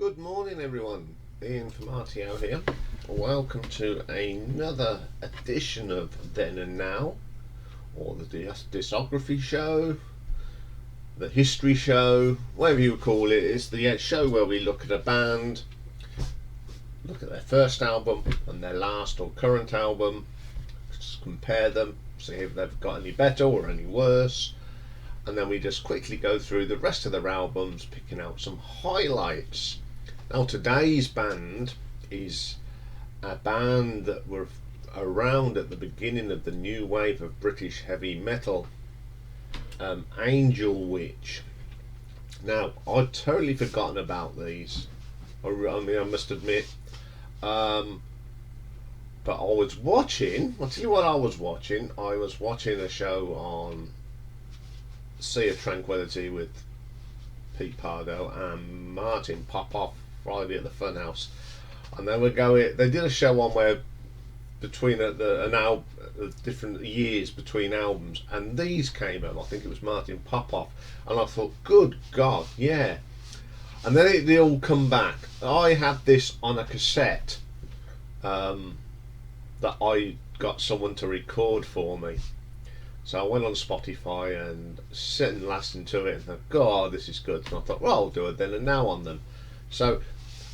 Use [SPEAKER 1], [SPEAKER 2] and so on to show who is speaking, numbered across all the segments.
[SPEAKER 1] Good morning everyone, Ian from RTO here. Welcome to another edition of Then and Now, or the discography show, the history show, whatever you call it. It's the show where we look at a band, look at their first album and their last or current album, just compare them, see if they've got any better or any worse, and then we just quickly go through the rest of their albums, picking out some highlights. Now today's band is a band that were around at the beginning of the new wave of British heavy metal, Angel Witch. Now I'd totally forgotten about these, I must admit, but I was watching, I'll tell you what I was watching a show on Sea of Tranquility with Pete Pardo and Martin Popoff, Friday at the Funhouse, and they did a show on where between different years between albums, and these came up. I think it was Martin Popoff, and I thought, good God, yeah. And then they all come back. I had this on a cassette that I got someone to record for me. So I went on Spotify and sat and listened to it and thought, God, this is good. And I thought, well, I'll do it then and now on them. So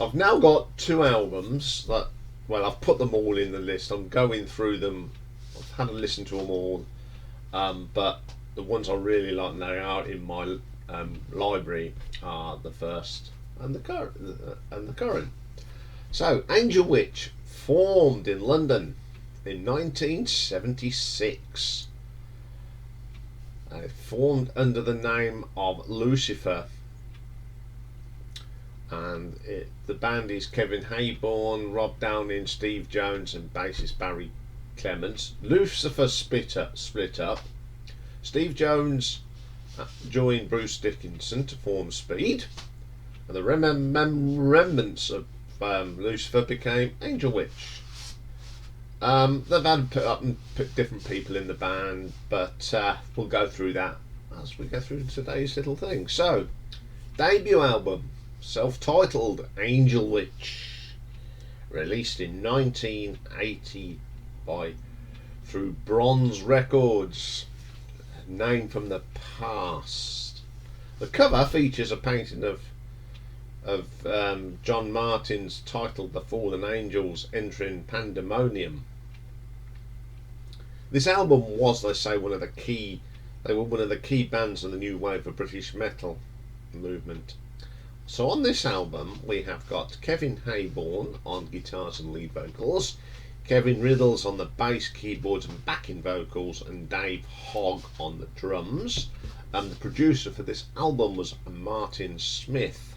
[SPEAKER 1] I've now got two albums that, well, I've put them all in the list. I'm going through them. I've had a listen to them all. But the ones I really like and they are in my library are the first and the current. So Angel Witch formed in London in 1976. It formed under the name of Lucifer, and the band is Kevin Hayborn, Rob Downing, Steve Jones and bassist Barry Clements. Lucifer split up. Steve Jones joined Bruce Dickinson to form Speed, and the remnants of Lucifer became Angel Witch. They've had to put up and put different people in the band, but we'll go through that as we go through today's little thing. So, debut album, self-titled Angel Witch, released in 1980 through Bronze Records, Name from the Past. The cover features a painting of John Martin's titled The Fallen Angels entering Pandemonium. This album was, they say, one of the key bands of the new wave of British metal movement. So on this album we have got Kevin Hayborn on guitars and lead vocals, Kevin Riddles on the bass, keyboards and backing vocals, and Dave Hogg on the drums. And the producer for this album was Martin Smith.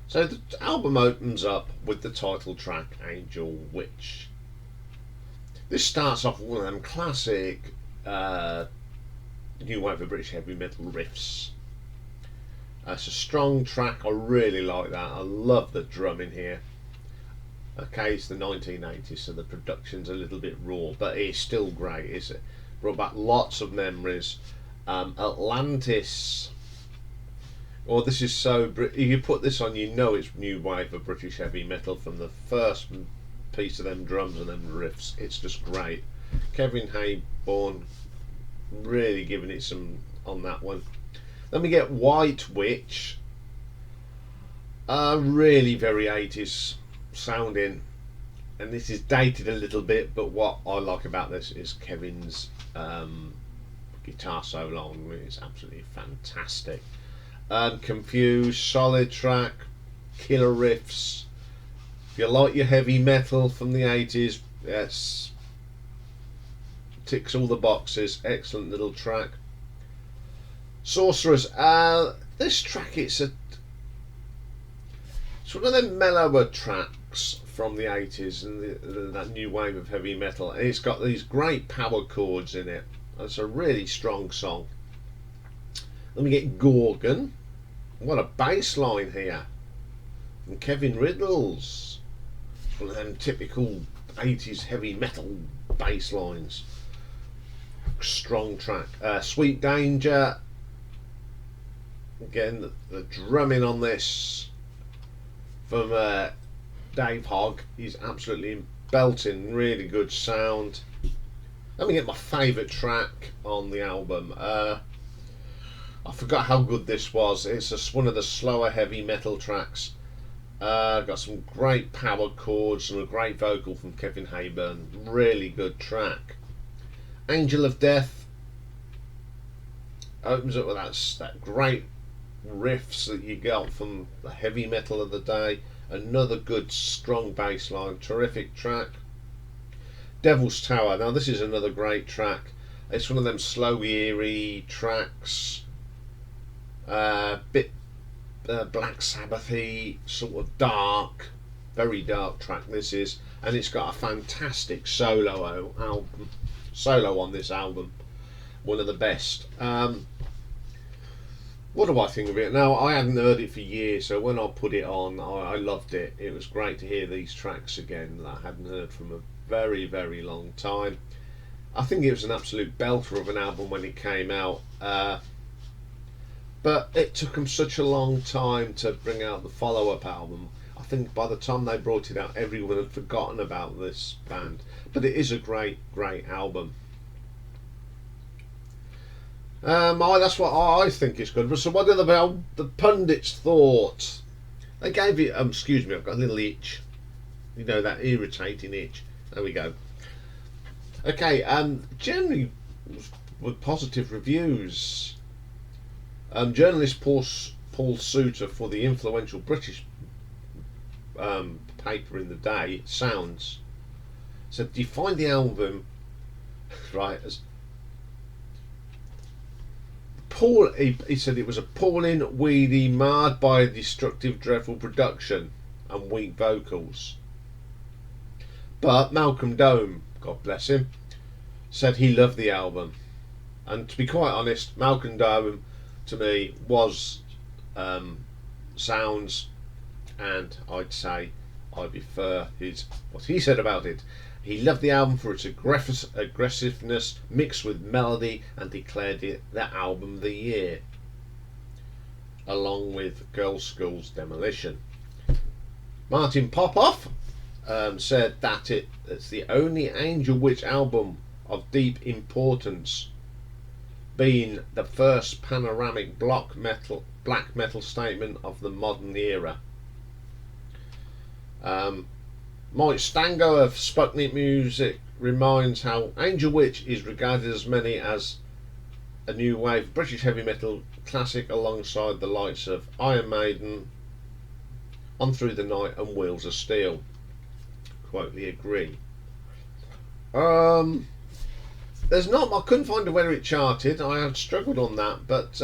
[SPEAKER 1] So the album opens up with the title track Angel Witch. This starts off with one of them classic new wave of British heavy metal riffs. It's a strong track, I really like that. I love the drumming here. Okay, it's the 1980s, so the production's a little bit raw, but it's still great, is it? Brought back lots of memories. Atlantis. Well, this is so. If you put this on, you know it's new wave of British heavy metal from the first piece of them drums and them riffs. It's just great. Kevin Hayborn really giving it some on that one. Then we get White Witch. Really very 80s sounding, and this is dated a little bit, but what I like about this is Kevin's guitar solo. It's absolutely fantastic. Confused, solid track, killer riffs. If you like your heavy metal from the 80s, yes, ticks all the boxes. Excellent little track. Sorcerers. This track, it's one of them mellower tracks from the 80s and that new wave of heavy metal. And it's got these great power chords in it. It's a really strong song. Then we get Gorgon. What a bass line here. And Kevin Riddles. It's one of them typical 80s heavy metal bass lines. Strong track. Sweet Danger. Again, the drumming on this. from Dave Hogg is absolutely belting, really good sound. Let me get my favourite track on the album. I forgot how good this was. It's just one of the slower heavy metal tracks. Got some great power chords and a great vocal from Kevin Hayburn. Really good track. Angel of Death opens up with that great riffs that you got from the heavy metal of the day. Another good strong bass line. Terrific track. Devil's Tower. Now this is another great track. It's one of them slow eerie tracks. Bit Black Sabbathy, sort of dark, very dark track this is, and it's got a fantastic solo on this album, one of the best. What do I think of it? Now, I hadn't heard it for years, so when I put it on, I loved it. It was great to hear these tracks again that I hadn't heard from a very, very long time. I think it was an absolute belter of an album when it came out. But it took them such a long time to bring out the follow-up album. I think by the time they brought it out, everyone had forgotten about this band. But it is a great, great album. That's what I think it's good. So what about the pundits thought? They gave it... excuse me, I've got a little itch. You know, that irritating itch. There we go. Okay, generally with positive reviews. Journalist Paul Souter for the influential British paper in the day, Sounds, said, defined the album right as he said it was appalling, weedy, marred by a destructive, dreadful production and weak vocals. But Malcolm Dome, God bless him, said he loved the album. And to be quite honest, Malcolm Dome to me was Sounds, and I'd say I prefer what he said about it. He loved the album for its aggressiveness mixed with melody and declared it the album of the year, along with Girls' School's Demolition. Martin Popoff said that it's the only Angel Witch album of deep importance, being the first panoramic black metal statement of the modern era. Mike Stango of Sputnik Music reminds how Angel Witch is regarded as many as a new wave British heavy metal classic alongside the likes of Iron Maiden, On Through the Night and Wheels of Steel. Quotely agree. There's not. I couldn't find where it charted. I had struggled on that, but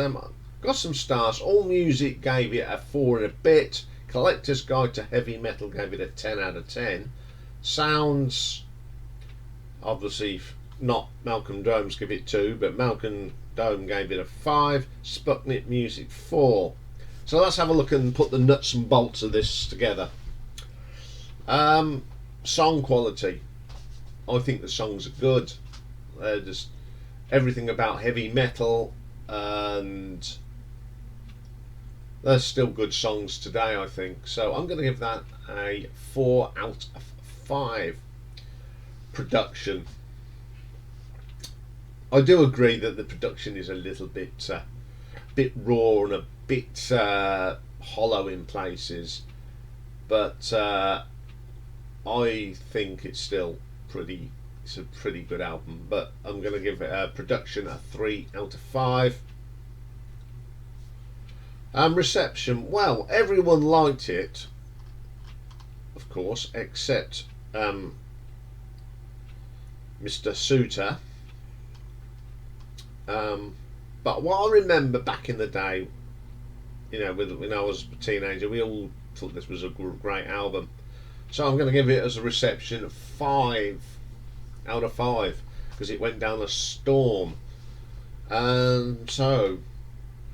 [SPEAKER 1] got some stars. All Music gave it a 4 and a bit. Collector's Guide to Heavy Metal gave it a 10 out of 10. Sounds, obviously not Malcolm Dome's give it 2, but Malcolm Dome gave it a 5. Sputnik Music 4. So let's have a look and put the nuts and bolts of this together. Song quality. I think the songs are good. Just everything about heavy metal, and there's still good songs today, I think. So I'm going to give that a 4 out of 5. Production. I do agree that the production is a little bit raw and a bit hollow in places, but I think it's still it's a pretty good album. But I'm going to give it production a 3 out of 5. Reception, well, everyone liked it, of course, except Mr. Souter. But what I remember back in the day, you know, when I was a teenager, we all thought this was a great album. So I'm going to give it as a reception 5 out of 5 because it went down a storm. And so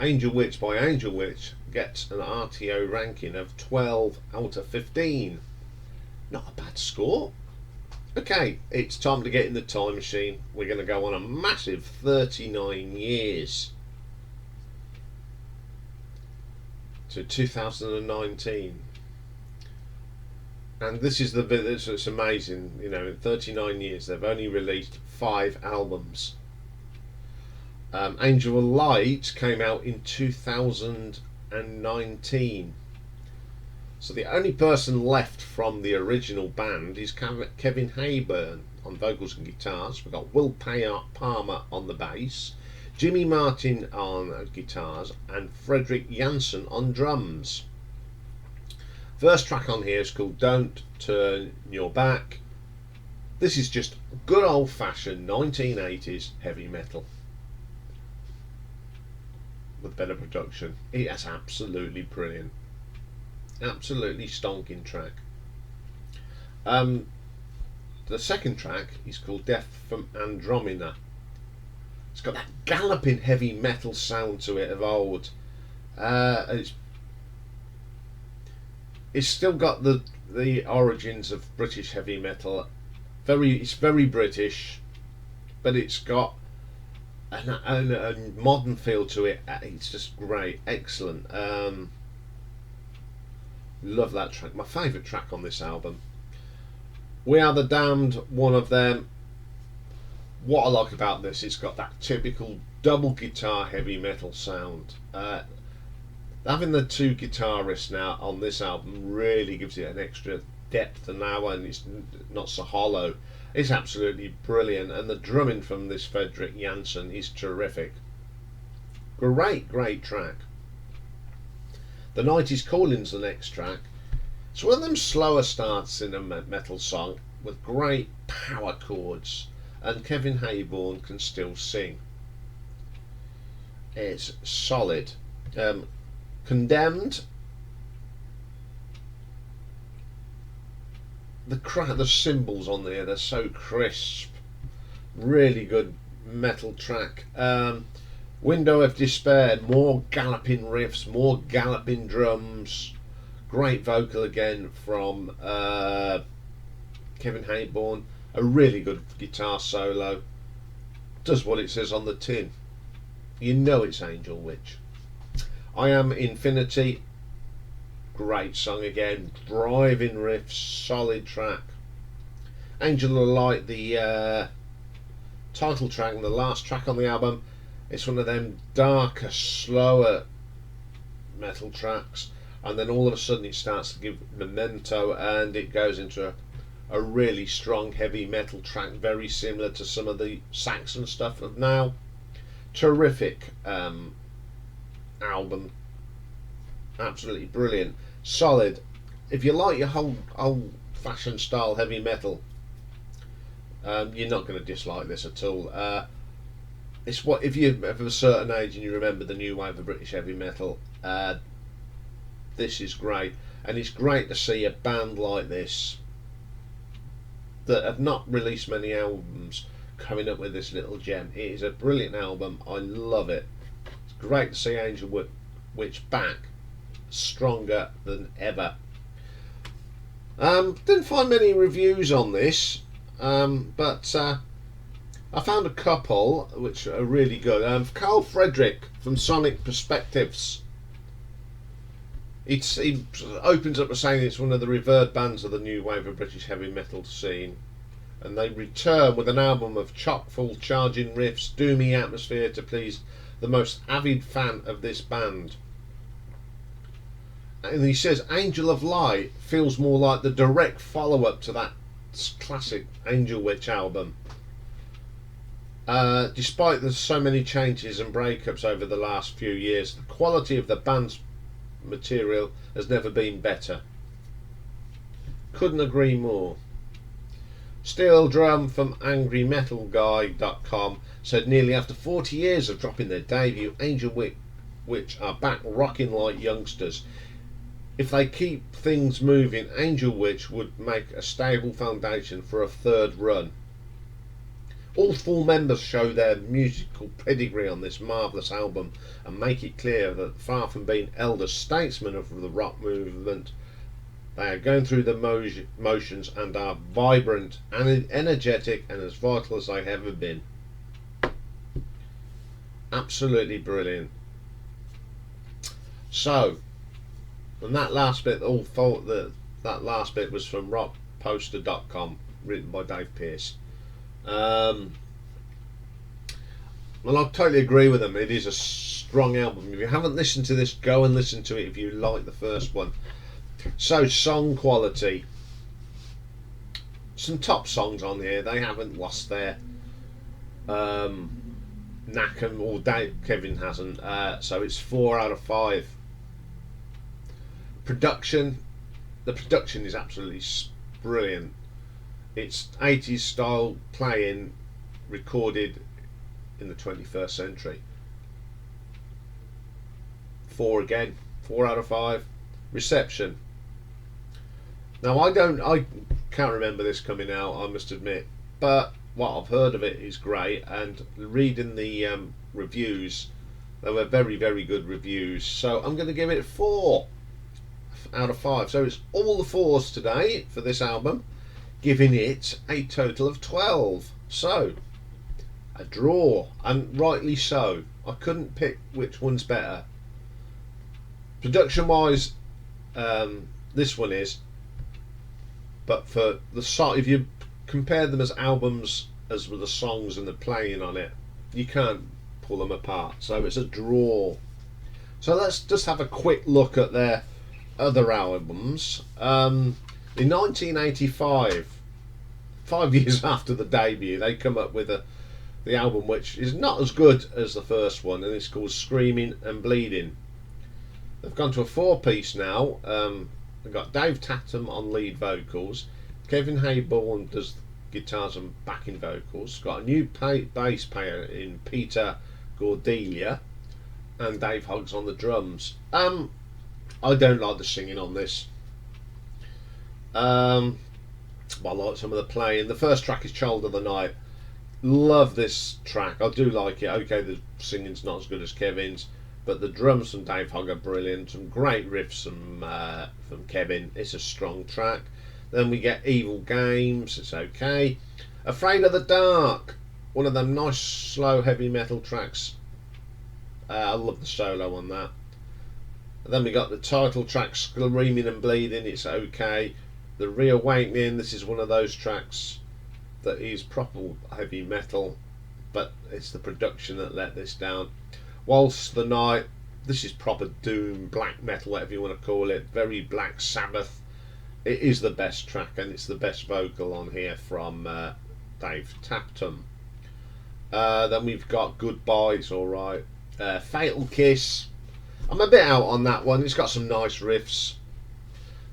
[SPEAKER 1] Angel Witch by Angel Witch gets an RTO ranking of 12 out of 15. Not a bad score. Okay, it's time to get in the time machine. We're going to go on a massive 39 years to 2019. And this is the it's amazing. You know, in 39 years they've only released 5 albums. Angel of Light came out in 2019. So the only person left from the original band is Kevin Hayburn on vocals and guitars. We've got Will Palmer on the bass, Jimmy Martin on guitars, and Frederick Jansen on drums. First track on here is called Don't Turn Your Back. This is just good old-fashioned 1980s heavy metal with better production. It's absolutely brilliant. Absolutely stonking track. The second track is called Death from Andromeda. It's got that galloping heavy metal sound to it of old. It's still got the origins of British heavy metal. It's very British, but it's got a modern feel to it. It's just great, excellent. Love that track. My favourite track on this album. We Are the Damned, one of them. What I like about this, it's got that typical double guitar heavy metal sound. Having the 2 guitarists now on this album really gives it an extra depth now, and it's not so hollow. It's absolutely brilliant, and the drumming from this Frederick Jansen is terrific. Great track. The Night Is Calling's the next track. It's one of them slower starts in a metal song with great power chords, and Kevin Hayburn can still sing. It's solid. Condemned. The cymbals on there, they're so crisp. Really good metal track. Window of Despair, more galloping riffs, more galloping drums. Great vocal again from Kevin Hayburn. A really good guitar solo. Does what it says on the tin. You know it's Angel Witch. I Am Infinity. Great song again. Driving riffs, solid track. Angel of Light, the title track and the last track on the album. It's one of them darker, slower metal tracks, and then all of a sudden it starts to give memento, and it goes into a really strong heavy metal track, very similar to some of the Saxon stuff of now. Terrific album, absolutely brilliant, solid. If you like your whole old-fashioned style heavy metal, you're not going to dislike this at all. It's what, if you're of a certain age and you remember the new wave of British heavy metal, this is great, and it's great to see a band like this that have not released many albums coming up with this little gem. It is a brilliant album. I love it. It's great to see Angel Witch back, stronger than ever. Didn't find many reviews on this, but I found a couple which are really good. Carl Frederick from Sonic Perspectives. He opens up by saying it's one of the revered bands of the new wave of British heavy metal scene, and they return with an album of chock-full charging riffs, doomy atmosphere to please the most avid fan of this band. And he says Angel of Light feels more like the direct follow-up to that classic Angel Witch album. Despite there's so many changes and breakups over the last few years, the quality of the band's material has never been better. Couldn't agree more. Steel Drum from AngryMetalGuy.com said nearly after 40 years of dropping their debut, Angel Witch are back rocking like youngsters. If they keep things moving, Angel Witch would make a stable foundation for a third run. All 4 members show their musical pedigree on this marvellous album and make it clear that far from being elder statesmen of the rock movement, they are going through the motions and are vibrant and energetic and as vital as they've ever been. Absolutely brilliant. So, and that last bit, all thought that that last bit was from rockposter.com, written by Dave Pearce. And I totally agree with them. It is a strong album. If you haven't listened to this, go and listen to it if you like the first one. So, song quality. Some top songs on here. They haven't lost their knack, or Kevin hasn't. So it's 4 out of 5. Production. The production is absolutely brilliant. It's 80s style playing, recorded in the 21st century. 4 again. 4 out of 5. Reception. Now I can't remember this coming out, I must admit, but what I've heard of it is great, and reading the reviews, they were very, very good reviews, so I'm going to give it 4 out of 5. So it's all the 4s today for this album, giving it a total of 12. So a draw, and rightly so. I couldn't pick which one's better. Production wise, this one is, but for the song, if you compare them as albums, as with the songs and the playing on it, you can't pull them apart. So it's a draw. So let's just have a quick look at their other albums. In 1985, 5 years after the debut, they come up with the album which is not as good as the first one, and it's called Screamin and Bleedin. They've gone to a 4-piece now. They've got Dave Tatum on lead vocals, Kevin Hayborn does guitars and backing vocals, got a new bass player in Peter Gordelia, and Dave Hoggs on the drums. I don't like the singing on this. I like some of the playing. The first track is Child of the Night. Love this track. I do like it. Okay, the singing's not as good as Kevin's, but the drums from Dave Hogg are brilliant. Some great riffs from Kevin. It's a strong track. Then we get Evil Games. It's okay. Afraid of the Dark. One of them nice, slow, heavy metal tracks. I love the solo on that. And then we got the title track, Screamin and Bleedin. It's okay. The Reawakening. This is one of those tracks that is proper heavy metal, but it's the production that let this down. Whilst the Night, this is proper doom, black metal, whatever you want to call it, very Black Sabbath. It is the best track, and it's the best vocal on here from Dave Tatum. Then we've got Goodbye, it's alright. Fatal Kiss, I'm a bit out on that one, it's got some nice riffs.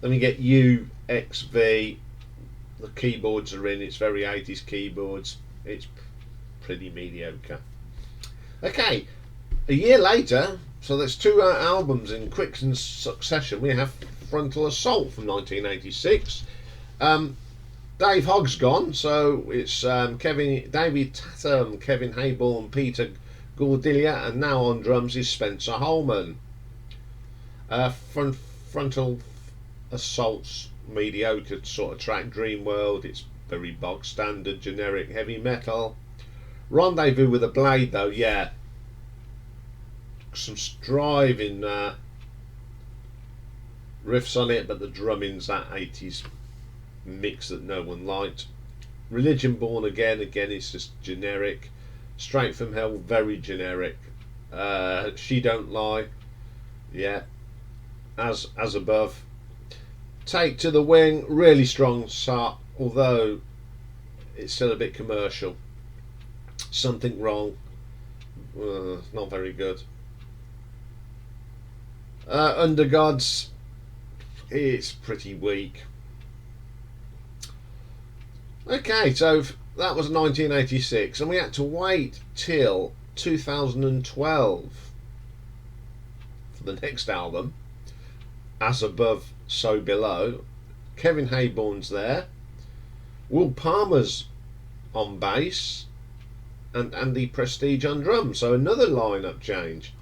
[SPEAKER 1] Then we get UXV, the keyboards are in, it's very 80s keyboards, it's pretty mediocre. Okay, a year later, so there's 2 albums in quick succession. We have Frontal Assault from 1986. Dave Hogg's gone, so it's David Tatum, Kevin Hayborn, Peter Gordelia, and now on drums is Spencer Holman. Frontal Assault's mediocre sort of track, Dream World. It's very bog standard, generic heavy metal. Rendezvous with a Blade, though, yeah. Some driving riffs on it, but the drumming's that 80s mix that no one liked. Religion Born Again it's just generic. Straight from Hell, very generic. She Don't Lie, yeah, as above. Take to the Wing, really strong start, although it's still a bit commercial. Something Wrong, not very good. Under Gods, it's pretty weak. Okay, so that was 1986, and we had to wait till 2012 for the next album, As Above, So Below. Kevin Hayborn's there, Will Palmer's on bass, and Andy Prestige on drums, so another lineup change.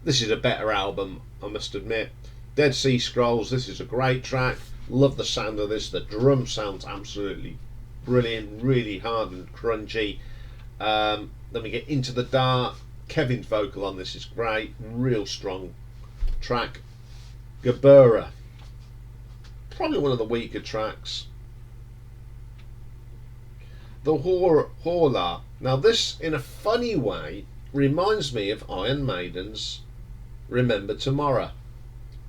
[SPEAKER 1] This is a better album, I must admit. Dead Sea Scrolls, this is a great track. Love the sound of this. The drum sounds absolutely brilliant, really hard and crunchy. Then we get Into the Dark. Kevin's vocal on this is great, real strong track. Gabura, probably one of the weaker tracks. The Horla. Now this, in a funny way, reminds me of Iron Maiden's Remember Tomorrow.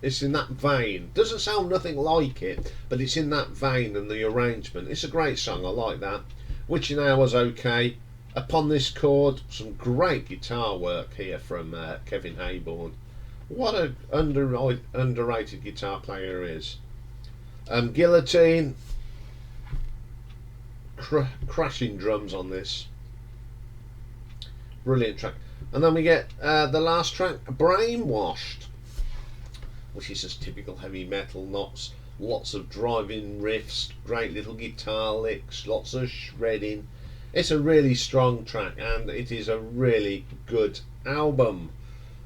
[SPEAKER 1] It's in that vein. Doesn't sound nothing like it, but it's in that vein, and the arrangement. It's a great song. I like that. Witching Hour's okay. Upon This Chord, some great guitar work here from Kevin Hayborn. What an underrated guitar player he is. Guillotine. Crashing drums on this. Brilliant track. And then we get the last track, Brainwashed, which is just typical heavy metal. Lots of driving riffs, great little guitar licks, lots of shredding. It's a really strong track, and it is a really good album.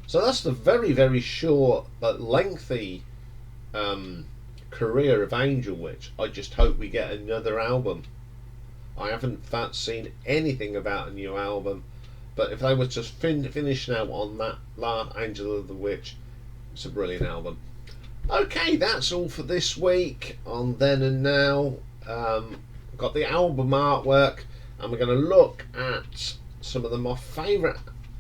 [SPEAKER 1] So that's the very, very short but lengthy career of Angel Witch. I just hope we get another album. I haven't seen anything about a new album, but if they were just finish now on that last Angel of the Witch, it's a brilliant album. Okay, that's all for this week on Then and Now. Got the album artwork, and we're going to look at some of my favourite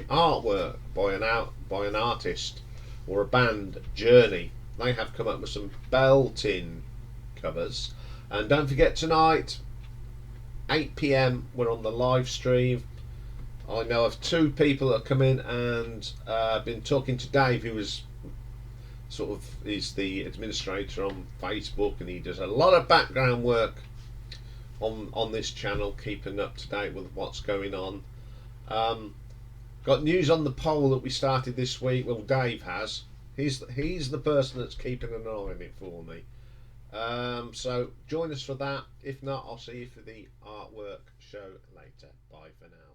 [SPEAKER 1] artwork by an artist or a band, Journey. They have come up with some belting covers. And don't forget, tonight 8 p.m. we're on the live stream. I know of 2 people that have come in and been talking to Dave, who is the administrator on Facebook, and he does a lot of background work on this channel, keeping up to date with what's going on. Got news on the poll that we started this week. Well, Dave has. He's the person that's keeping an eye on it for me. So join us for that. If not, I'll see you for the artwork show later. Bye for now.